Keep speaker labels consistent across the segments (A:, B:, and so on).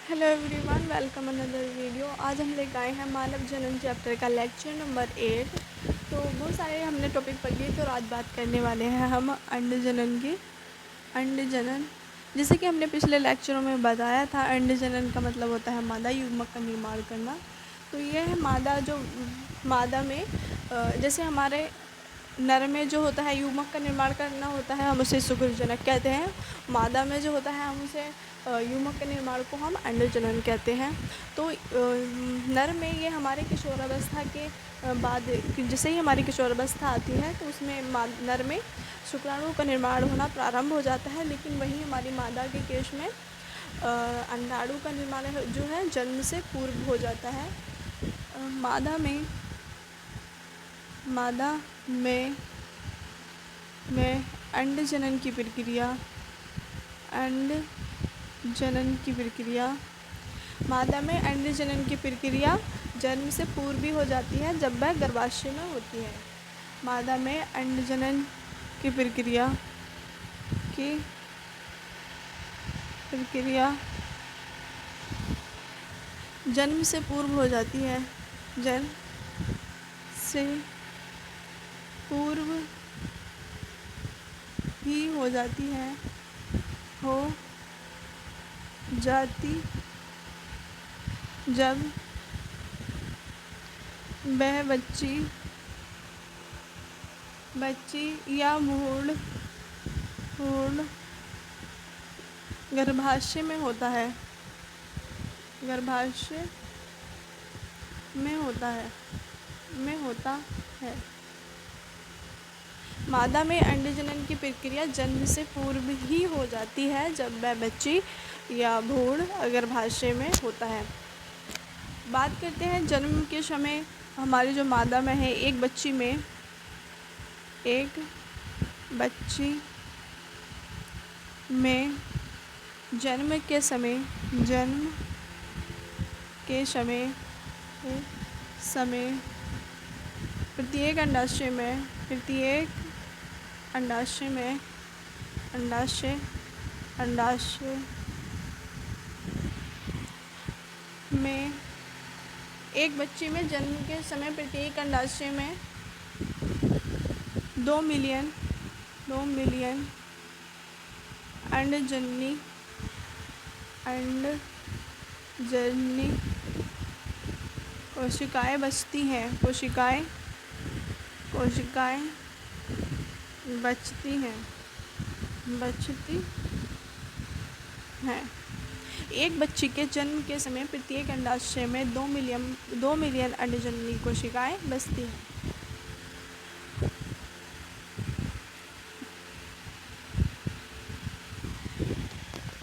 A: Hello everyone, welcome another video. आज हम लेकर आए हैं मानव जनन चैप्टर का लेक्चर नंबर 8। तो बहुत सारे हमने टॉपिक पढ़े थे और आज बात करने वाले हैं हम अंड जनन की। अंड जनन, जैसे कि हमने पिछले लेक्चरों में बताया था, अंड जनन का मतलब होता है मादा युग्मक का निर्माण करना। तो ये है मादा, जो मादा में जैसे हमारे नर में जो होता है युग्मक का निर्माण करना होता है, हम उसे शुक्रजनक कहते हैं। मादा में जो होता है हम उसे युग्मक के निर्माण को हम अंडजनन कहते हैं। तो नर में ये हमारे किशोरावस्था के बाद, जैसे ही हमारी किशोरावस्था आती है तो उसमें नर में शुक्राणु का निर्माण होना प्रारंभ हो जाता है। लेकिन वही हमारी मादा के केस में अंडाणु का निर्माण जो है जन्म से पूर्व हो जाता है। मादा में अंड जनन की प्रक्रिया मादा में अंड जनन की प्रक्रिया जन्म से पूर्व भी हो जाती है जब वह गर्भाशय में होती है। मादा में अंड जनन की प्रक्रिया जन्म से पूर्व हो जाती है। जन्म से पूर्व ही हो जाती है जब वह बच्ची या भ्रूण गर्भाशय में होता है। मादा में अंडजनन की प्रक्रिया जन्म से पूर्व ही हो जाती है जब वह बच्ची या भ्रूण गर्भाशय में होता है। बात करते हैं जन्म के समय हमारी जो मादा में है, एक बच्ची में जन्म के समय प्रत्येक अंडाशय में एक बच्ची में जन्म के समय प्रत्येक अंडाशय में 2 मिलियन अंडजननी कोशिकाएं बचती हैं। एक बच्ची के जन्म के समय प्रत्येक अंडाशय में 2 मिलियन अंडजननी कोशिकाएं बचती हैं।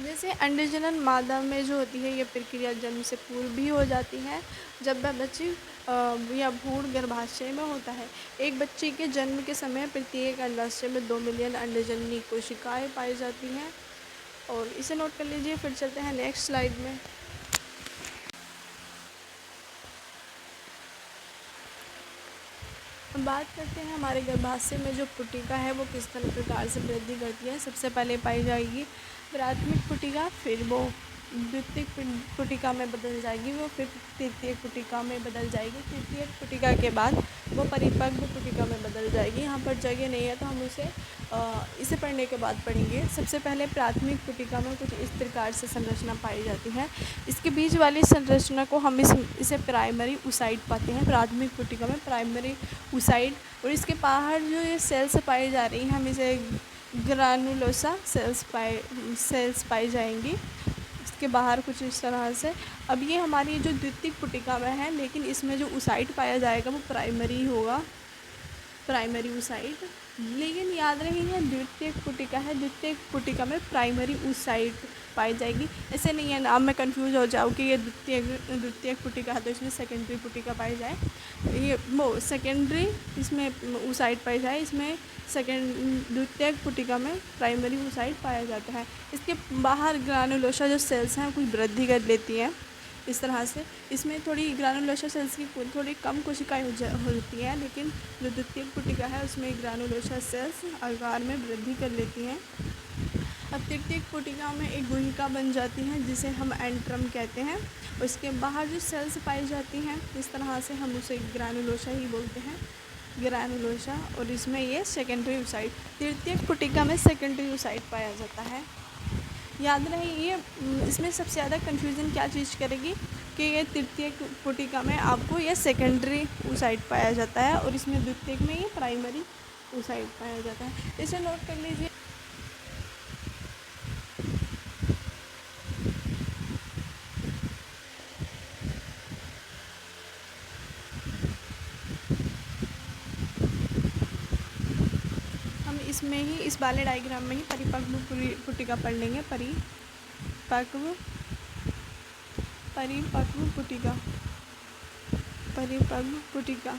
A: जैसे अंडजनन मादा में जो होती है, ये प्रक्रिया जन्म से पूर्व भी हो जाती है जब वह बच्ची या भ्रूण गर्भाशय में होता है। एक बच्ची के जन्म के समय प्रत्येक अंडाशय में 2 मिलियन अंडजननी कोशिकाएं पाई जाती हैं। और इसे नोट कर लीजिए। फिर चलते हैं नेक्स्ट स्लाइड में। बात करते हैं हमारे गर्भाशय में जो पुटिका है वो किस प्रकार से वृद्धि करती है। सबसे पहले पाई जाएगी प्राथमिक पुटिका, फिर वो द्वितीयक पुटिका में बदल जाएगी, वो फिर तृतीयक पुटिका में बदल जाएगी। तृतीयक पुटिका के बाद वो परिपक्व पुटिका में बदल जाएगी। यहाँ पर जगह नहीं है तो हम इसे पढ़ने के बाद पढ़ेंगे। सबसे पहले प्राथमिक पुटिका में कुछ इस प्रकार से संरचना पाई जाती है। इसके बीच वाली संरचना को हम इसे प्राइमरी ऊसाइड पाते हैं। प्राथमिक पुटिका में प्राइमरी ऊसाइड, और इसके बाहर जो ये सेल्स पाई जा रही हैं, हम इसे ग्रानुलोसा सेल्स पाई जाएंगी इसके बाहर कुछ इस तरह से। अब ये हमारी जो द्वितीयक पुटिका में है, लेकिन इसमें जो ऊसाइड पाया जाएगा वो प्राइमरी होगा, प्राइमरी ऊसाइड। लेकिन याद रखिए द्वितीयक पुटिका है, द्वितीयक पुटिका में प्राइमरी ऊसाइड पाई जाएगी। ऐसे नहीं है नाम में कंफ्यूज हो जाओ कि ये द्वितीयक पुटिका है तो इसमें सेकेंडरी पुटिका पाई जाए, ये वो सेकेंडरी इसमें ऊसाइड पाई जाए, इसमें द्वितीयक पुटिका में प्राइमरी ऊसाइड पाया जाता है। इसके बाहर ग्रानुलोसा जो सेल्स हैं कुछ वृद्धि कर लेती हैं इस तरह से। इसमें थोड़ी ग्रानुलोसा सेल्स की थोड़ी कम कोशिकाएं होती हैं, लेकिन जो द्वितीयक पुटिका है उसमें ग्रानुलोसा सेल्स आकार में वृद्धि कर लेती हैं। अब तृतीयक पुटिका में एक गुहिका बन जाती है जिसे हम एंट्रम कहते हैं। उसके बाहर जो सेल्स पाई जाती हैं इस तरह से हम उसे ग्रैनुलोसा ही बोलते हैं, ग्रैनुलोसा। और इसमें ये सेकेंडरी oocyte, तृतीयक पुटिका में सेकेंडरी oocyte पाया जाता है। याद रहे ये इसमें सबसे ज़्यादा कन्फ्यूज़न क्या चीज़ करेगी कि ये तृतीयक पुटिका में आपको ये सेकेंडरी oocyte पाया जाता है और इसमें द्वितीयक में ये प्राइमरी oocyte पाया जाता है। इसे नोट कर लीजिए। इसमें ही इस वाले डायग्राम में ही परिपक्व पुटिका पढ़ लेंगे। परिपक्व पुटिका, परिपक्व पुटिका।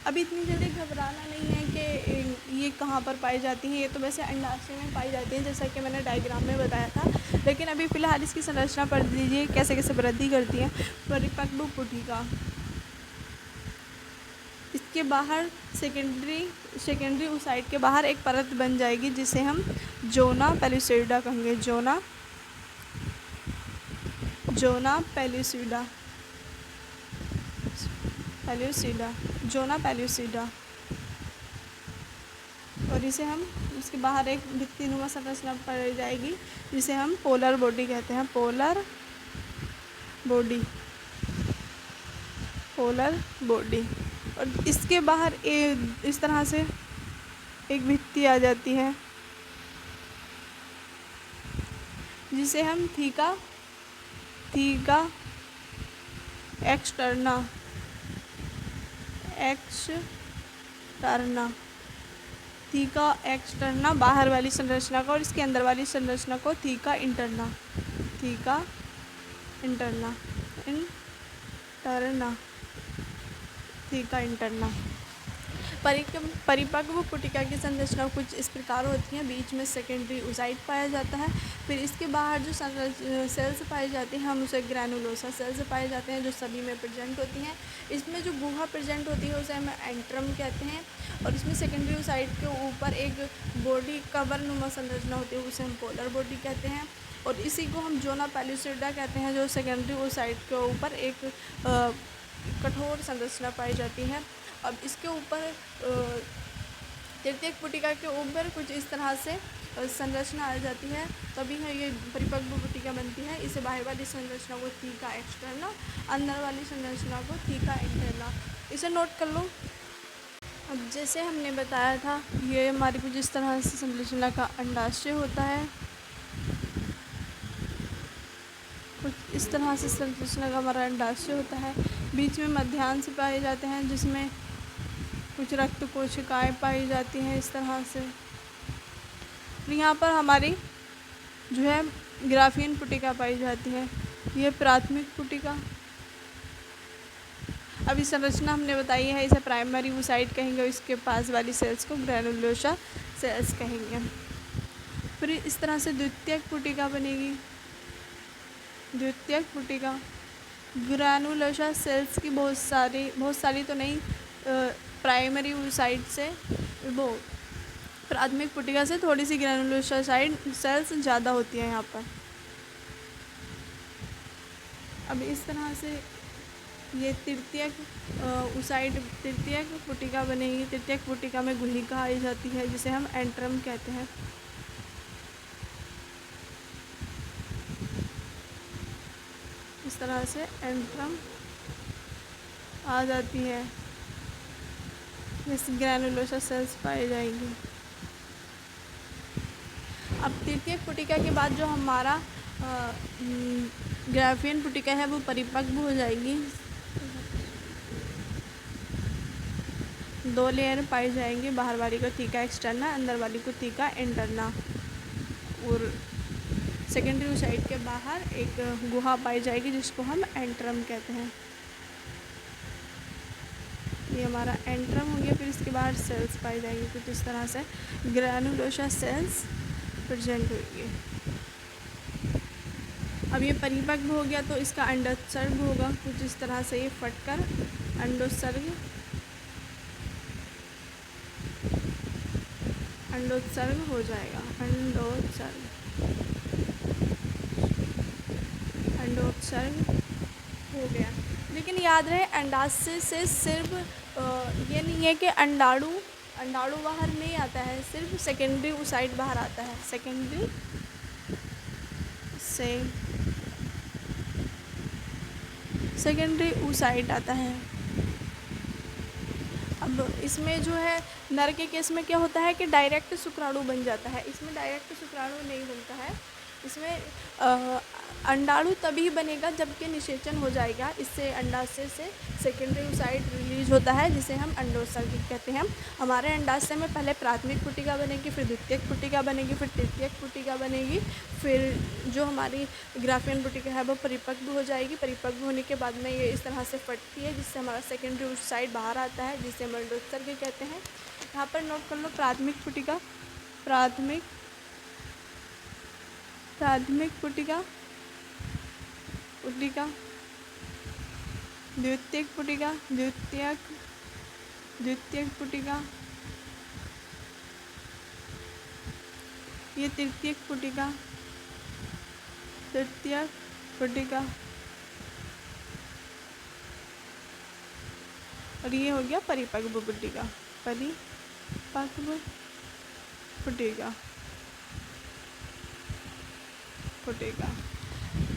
A: अभी इतनी जल्दी घबराना नहीं है कि ये कहाँ पर पाई जाती हैं, ये तो वैसे अंडाशय में पाई जाती हैं जैसा कि मैंने डायग्राम में बताया था। लेकिन अभी फ़िलहाल इसकी संरचना पढ़ लीजिए, कैसे कैसे वृद्धि करती है परिपक्व पुटिका। इसके बाहर सेकेंडरी oocyte के बाहर एक परत बन जाएगी जिसे हम ज़ोना पेलुसिडा कहेंगे। Zona pellucida. और इसे हम उसके बाहर एक भित्तिनुमा संरचना पड़ जाएगी जिसे हम पोलर बॉडी कहते हैं। Polar body. और इसके बाहर इस तरह से एक भित्ति आ जाती है जिसे हम थीका एक्सटर्ना बाहर वाली संरचना को और इसके अंदर वाली संरचना को थीका इंटरना। परिपक्व पुटिका की संरचना कुछ इस प्रकार होती है। बीच में सेकेंडरी oocyte पाया जाता है। फिर इसके बाहर जो सेल्स पाई जाती हैं हम उसे ग्रैनुलोसा सेल्स पाए जाते हैं जो सभी में प्रेजेंट होती हैं। इसमें जो गुहा प्रेजेंट होती है उसे हम एंट्रम कहते हैं। और इसमें सेकेंडरी oocyte के ऊपर एक बॉडी कवरनुमा संरचना होती है उसे हम पोलर बॉडी कहते हैं। और इसी को हम ज़ोना पेलुसिडा कहते हैं जो सेकेंडरी oocyte के ऊपर एक कठोर संरचना पाई जाती है। अब इसके ऊपर तृतीयक पुटिका के ऊपर कुछ इस तरह से संरचना आ जाती है, तभी है ये परिपक्व पुटिका बनती है। इसे बाहर वाली संरचना को थीका एक्सटर्ना, अंदर वाली संरचना को थीका इंटरना। इसे नोट कर लो। अब जैसे हमने बताया था ये हमारी कुछ इस तरह से संरचना का अंडाशय होता है। कुछ इस तरह से संरचना का हमारा अंडाशय होता है। बीच में मध्यांश पाए जाते हैं जिसमें कुछ रक्त कोशिकाएं पाई जाती हैं इस तरह से। यहाँ पर हमारी जो है ग्राफियन पुटिका पाई जाती है, ये प्राथमिक पुटिका। अभी संरचना हमने बताई है, इसे प्राइमरी oocyte कहेंगे, इसके पास वाली सेल्स को ग्रैनुलोसा सेल्स कहेंगे। फिर इस तरह से द्वितीयक पुटिका बनेगी। द्वितीयक पुटिका ग्रैनुलोसा सेल्स की बहुत सारी तो नहीं, प्राइमरी oocyte से वो प्राथमिक पुटिका से थोड़ी सी ग्रैनुलोसा सेल्स ज़्यादा होती है यहाँ पर। अब इस तरह से ये तृतीयक पुटिका बनेगी। तृतीयक पुटिका में गुहिका आई जाती है जिसे हम एंट्रम कहते हैं। इस तरह से एंट्रम आ जाती है, जिसमें ग्रैनुलोसा सेल्स पाई जाएंगी। अब तृतीयक पुटिका के बाद जो हमारा ग्राफियन पुटिका है वो परिपक्व हो जाएगी। 2 लेयर पाई जाएंगी, बाहर वाली को थीका एक्सटर्ना, अंदर वाली को थीका इंटरना। और सेकेंडरी oocyte के बाहर एक गुहा पाई जाएगी जिसको हम एंट्रम कहते हैं। ये हमारा एंट्रम हो गया। फिर इसके बाहर सेल्स पाई जाएंगी कुछ इस तरह से, ग्रैनुलोसा सेल्स प्रेजेंट होगी। अब ये परिपक्व हो गया तो इसका अंडोत्सर्ग होगा कुछ इस तरह से, ये फटकर अंडोत्सर्ग अंडोत्सर्ग हो जाएगा, अंडोत्सर्ग हो गया। लेकिन याद रहे अंडाशय से सिर्फ ये नहीं है कि अंडाणु बाहर नहीं आता है, सिर्फ सेकेंडरी oocyte बाहर आता है, सेकेंडरी oocyte आता है। अब इसमें जो है नर के केस में क्या होता है कि डायरेक्ट शुक्राणु बन जाता है, इसमें डायरेक्ट शुक्राणु नहीं बनता है। इसमें अंडाणु तभी बनेगा जबकि निषेचन हो जाएगा, इससे अंडाशय से सेकेंडरी oocyte रिलीज होता है जिसे हम अंडोत्सर्ग कहते हैं। हमारे अंडाशय में पहले प्राथमिक पुटिका बनेगी, फिर द्वितीयक पुटिका बनेगी, फिर तृतीयक पुटिका बनेगी, फिर जो हमारी ग्राफियन पुटिका है वो परिपक्व हो जाएगी। परिपक्व होने के बाद में ये इस तरह से फटती है जिससे हमारा सेकेंडरी oocyte बाहर आता है जिसे हम अंडोत्सर्ग कहते हैं। यहाँ पर नोट कर लो प्राथमिक पुटिका, प्राथमिक पुटिका, द्वितीयक पुटिका, द्वितीयक पुटिका, ये तृतीयक पुटिका, तृतीयक पुटिका, और ये हो गया परिपक्व पुटिका, परिपक्व पुटिका।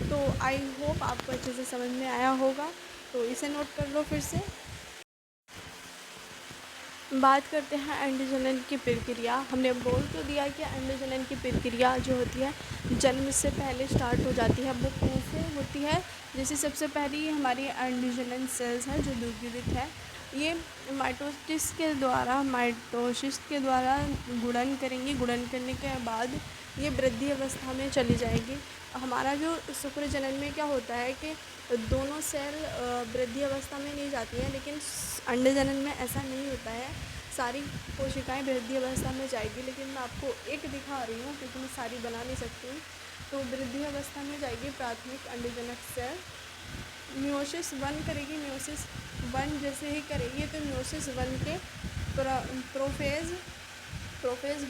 A: तो आई होप आपको अच्छे से समझ में आया होगा, तो इसे नोट कर लो फिर से। बात करते हैं अंडजनन की प्रक्रिया। हमने बोल तो दिया कि अंडजनन की प्रक्रिया जो होती है जन्म से पहले स्टार्ट हो जाती है। वो कैसे होती है? जैसे सबसे पहली हमारी अंडजनन सेल्स हैं जो द्विगुणित है, ये माइटोसिस के द्वारा गुणन करेंगी। गुणन करने के बाद ये वृद्धि अवस्था में चली जाएगी। हमारा जो शुक्र जनन में क्या होता है कि दोनों सेल वृद्धि अवस्था में नहीं जाती हैं, लेकिन अंड जनन में ऐसा नहीं होता है। सारी कोशिकाएं वृद्धि अवस्था में जाएगी, लेकिन मैं आपको एक दिखा रही हूँ क्योंकि मैं सारी बना नहीं सकती हूँ। तो वृद्धि अवस्था में जाएगी प्राथमिक अंडजनक सेल, मियोसिस 1 करेगी। मियोसिस 1 जैसे ही करेगी तो मियोसिस 1 के प्रोफेज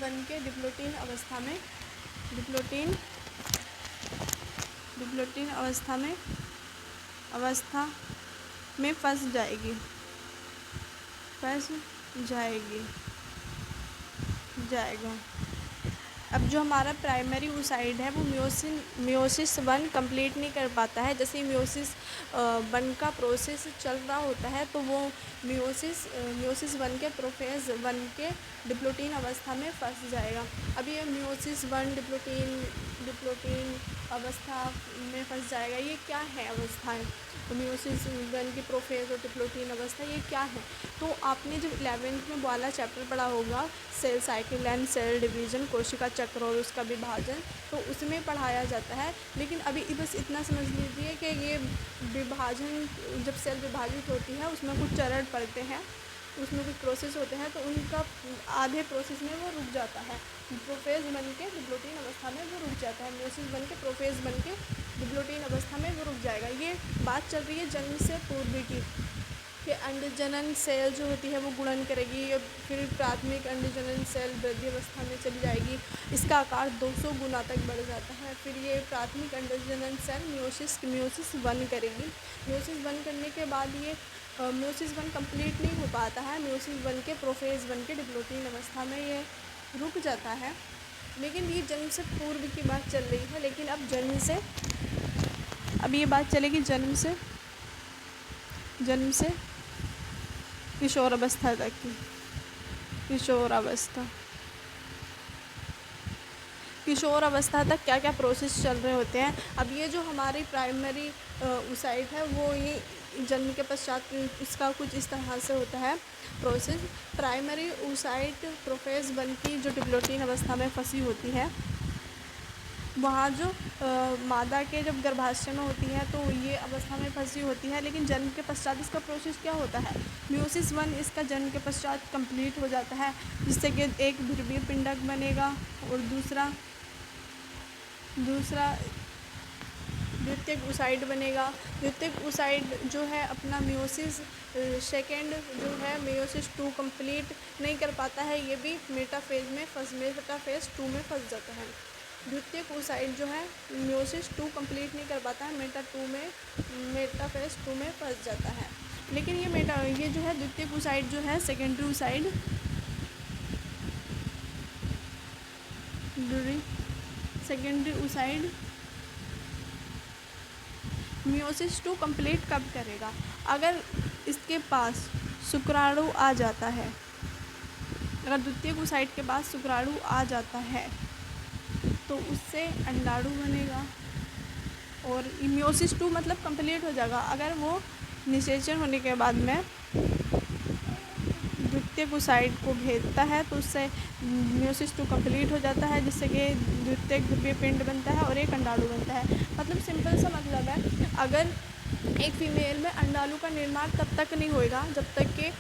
A: 1 के डिप्लोटीन अवस्था में फंस जाएगा। अब जो हमारा प्राइमरी oocyte है वो मियोसिस 1 कंप्लीट नहीं कर पाता है। जैसे ही मियोसिस 1 का प्रोसेस चल रहा होता है तो वो मियोसिस 1 के प्रोफेज 1 के डिप्लोटीन अवस्था में फंस जाएगा। अब ये मियोसिस 1 डिप्लोटीन अवस्था में फंस जाएगा। ये क्या है अवस्थाएं? तो मियोसिस 1 की प्रोफेज और डिप्लोटीन अवस्था ये क्या है? तो आपने जब 11th में वाला चैप्टर पढ़ा होगा cell cycle and cell division, कोशिका चक्र और उसका विभाजन, तो उसमें पढ़ाया जाता है। लेकिन अभी बस इतना समझ लीजिए कि ये विभाजन, जब सेल विभाजित होती है उसमें कुछ चरण पड़ते हैं, उसमें कुछ प्रोसेस होते हैं, तो उनका आधे प्रोसेस में वो रुक जाता है। प्रोफेज 1 के डिप्लोटीन अवस्था में वो रुक जाता है। मियोसिस 1 के प्रोफेज 1 के डिप्लोटीन अवस्था में वो रुक जाएगा। ये बात चल रही है जन्म से पूर्व की, कि अंडजनन सेल जो होती है वो गुणन करेगी, फिर प्राथमिक अंडजनन सेल वृद्धि अवस्था में चली जाएगी, इसका आकार 200 गुना तक बढ़ जाता है। फिर ये प्राथमिक अंडजनन सेल मियोसिस 1 करेगी। मियोसिस 1 करने के बाद ये मियोसिस 1 कंप्लीट नहीं हो पाता है। मियोसिस 1 के प्रोफेज 1 के डिप्लोटीन अवस्था में ये रुक जाता है। लेकिन ये जन्म से पूर्व की बात चल रही है। लेकिन अब ये बात चलेगी जन्म से किशोर अवस्था तक की। किशोर अवस्था तक क्या क्या प्रोसेस चल रहे होते हैं। अब ये जो हमारी प्राइमरी oocyte है वो ये जन्म के पश्चात इसका कुछ इस तरह से होता है प्रोसेस। प्राइमरी oocyte प्रोफेज 1 की जो डिप्लोटीन अवस्था में फंसी होती है, वहाँ जो मादा के जब गर्भाशय में होती है तो ये अवस्था में फंसी होती है। लेकिन जन्म के पश्चात इसका प्रोसेस क्या होता है? मियोसिस 1 इसका जन्म के पश्चात कंप्लीट हो जाता है, जिससे कि एक ध्रुवीय पिंडक बनेगा और दूसरा द्वितीयक oocyte बनेगा। द्वितीयक oocyte जो है अपना मेयोसिस सेकेंड जो है मेयोसिस 2 कंप्लीट नहीं कर पाता है, ये भी मेटाफेज टू में फंस जाता है। द्वितीयक oocyte जो है मेयोसिस 2 कंप्लीट नहीं कर पाता है, मेटाफेज 2 में फंस जाता है। लेकिन ये जो है द्वितीयक oocyte जो है सेकेंडरी oocyte मेयोसिस 2 कंप्लीट कब करेगा? अगर इसके पास शुक्राणु आ जाता है, अगर द्वितीयक oocyte के पास शुक्राणु आ जाता है तो उससे अंडाणु बनेगा और मेयोसिस 2 मतलब कंप्लीट हो जाएगा। अगर वो निषेचन होने के बाद में द्वितीयक oocyte को भेजता है तो उससे मेयोसिस 2 कंप्लीट हो जाता है, जिससे कि द्वितीयक ध्रुवीय पिंड बनता है और एक अंडाणु बनता है। मतलब सिंपल सा मतलब है, अगर एक फीमेल में अंडाणु का निर्माण तब तक नहीं होएगा जब तक कि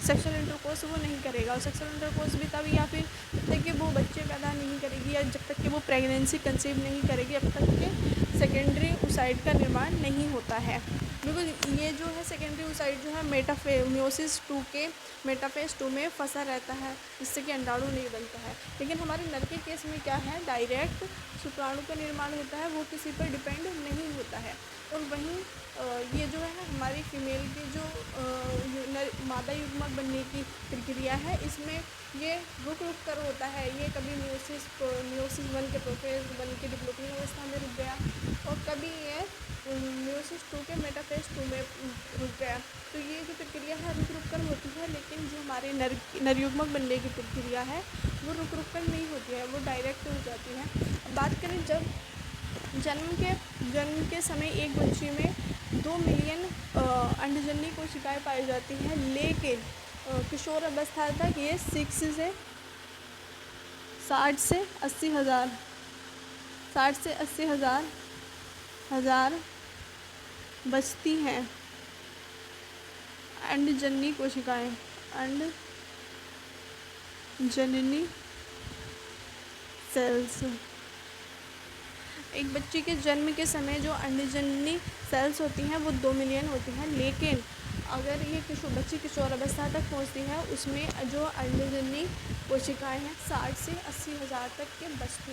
A: सेक्सुअल इंटरकोर्स वो नहीं करेगा, और सेक्सुअल इंटरकोर्स भी तब या फिर जब तक कि वो बच्चे पैदा नहीं करेगी या जब तक कि वो प्रेगनेंसी कंसीव नहीं करेगी, अब तक के सेकेंडरी oocyte का निर्माण नहीं होता है। बिल्कुल ये जो है सेकेंडरी oocyte जो है मेयोसिस 2 के मेटाफेज 2 में फंसा रहता है, जिससे कि अंडाणु नहीं बनता है। लेकिन हमारे नर के केस में क्या है, डायरेक्ट शुक्राणु का निर्माण होता है, वो किसी पर डिपेंड नहीं होता है। और वहीं ये जो है ना हमारी फीमेल की जो मादा युग्मक बनने की प्रक्रिया है, इसमें ये रुक कर होता है। ये कभी मेयोसिस 1 के प्रोफेज 1 के डेवलपिंग अवस्था में रुक गया और कभी ये मेयोसिस 2 के मेटाफेज 2 में रुक गया। तो ये जो प्रक्रिया है रुक कर होती है, लेकिन जो हमारे नर युग्मक बनने की प्रक्रिया है वो रुक कर नहीं होती है, वो डायरेक्ट हो जाती है। अब बात करें जब जन्म के समय एक बच्ची में 2 मिलियन अंडजन्य कोशिकाएं पाई जाती हैं, लेकिन किशोर अवस्था तक ये 60 से 80 हज़ार बचती हैं अंडजन्य कोशिकाएं। अंडजननी सेल्स। एक बच्ची के जन्म के समय जो अंडजन्य सेल्स होती हैं वो 2 मिलियन होती हैं, लेकिन अगर ये बच्ची किशोर अवस्था तक पहुंचती है उसमें जो अंडजन्य कोशिकाएं हैं 60 से 80 हज़ार तक के बचती हैं।